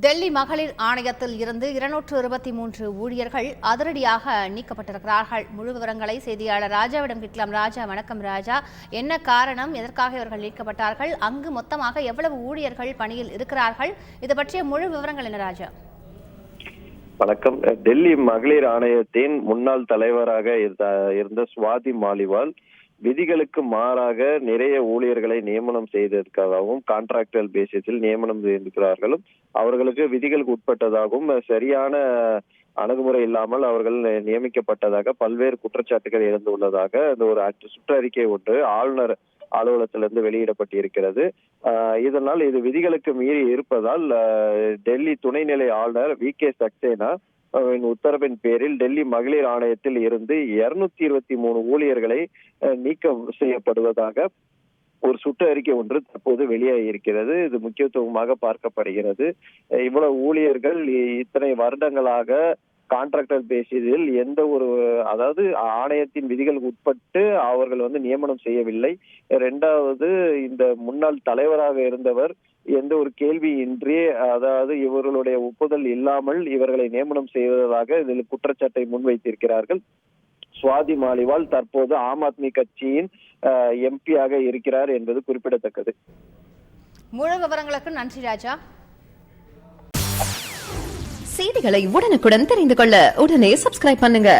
டெல்லி மகளிர் ஆணையத்தில் இருந்து 223 ஊழியர்கள் அதிரடியாக நீக்கப்பட்டிருக்கிறார்கள். முழு விவரங்களை செய்தியாளர் ராஜாவிடம் கேட்கலாம். ராஜா, வணக்கம். ராஜா, என்ன காரணம், எதற்காக இவர்கள் நீக்கப்பட்டார்கள், அங்கு மொத்தமாக எவ்வளவு ஊழியர்கள் பணியில் இருக்கிறார்கள், இது பற்றிய முழு விவரங்கள் என்ன ராஜா? வணக்கம். டெல்லி மகளிர் ஆணையத்தின் முன்னாள் தலைவராக இருந்த சுவாதி மாலிவால் விதிகளுக்கு மாறாக நிறைய ஊழியர்களை நியமனம் செய்ததற்காகவும் கான்ட்ராக்டல் பேசிஸில் நியமனம் செய்திருக்கிறார்களும் அவர்களுக்கு விதிகளுக்கு உட்பட்டதாகவும் சரியான அணுகுமுறை இல்லாமல் அவர்கள் நியமிக்கப்பட்டதாக பல்வேறு குற்றச்சாட்டுகள் எழுந்துள்ளதாக அந்த ஒரு சுற்றறிக்கை ஒன்று ஆளுநர் அலுவலகத்திலிருந்து வெளியிடப்பட்டிருக்கிறது. இதனால் இது விதிகளுக்கு மீறி இருப்பதால் டெல்லி துணைநிலை ஆளுநர் வி.கே. சக்சேனா உத்தரவின் பேரில் டெல்லி மகளிர் ஆணையத்தில் இருந்து 223 ஊழியர்களை நீக்கம் செய்யப்படுவதாக ஒரு சுட்டு அறிக்கை ஒன்று தற்போது வெளியாகி இருக்கிறது. இது முக்கியத்துவமாக பார்க்கப்படுகிறது. இவ்வளவு ஊழியர்கள் இத்தனை வருடங்களாக கான்ட்ராக்டர் பேசிஸில் எந்த ஒரு அதாவது ஆணையத்தின் விதிகளுக்கு உட்பட்டு அவர்கள் நியமனம் செய்யவில்லை. இரண்டாவது, இந்த முன்னாள் தலைவராக இருந்தவர் எந்த ஒரு கேள்வியின்றி அதாவது இவர்களுடைய ஒப்புதல் இல்லாமல் இவர்களை நியமனம் செய்வதாக இதில் குற்றச்சாட்டை முன்வைத்திருக்கிறார்கள். சுவாதி மாலிவால் தற்போது ஆம் ஆத்மி கட்சியின் எம்பியாக இருக்கிறார் என்பது குறிப்பிடத்தக்கது. முழு விவரங்களுக்கு நன்றி ராஜா. செய்திகளை உடனுக்குடன் தெரிந்து கொள்ள உடனே சப்ஸ்கிரைப் பண்ணுங்க.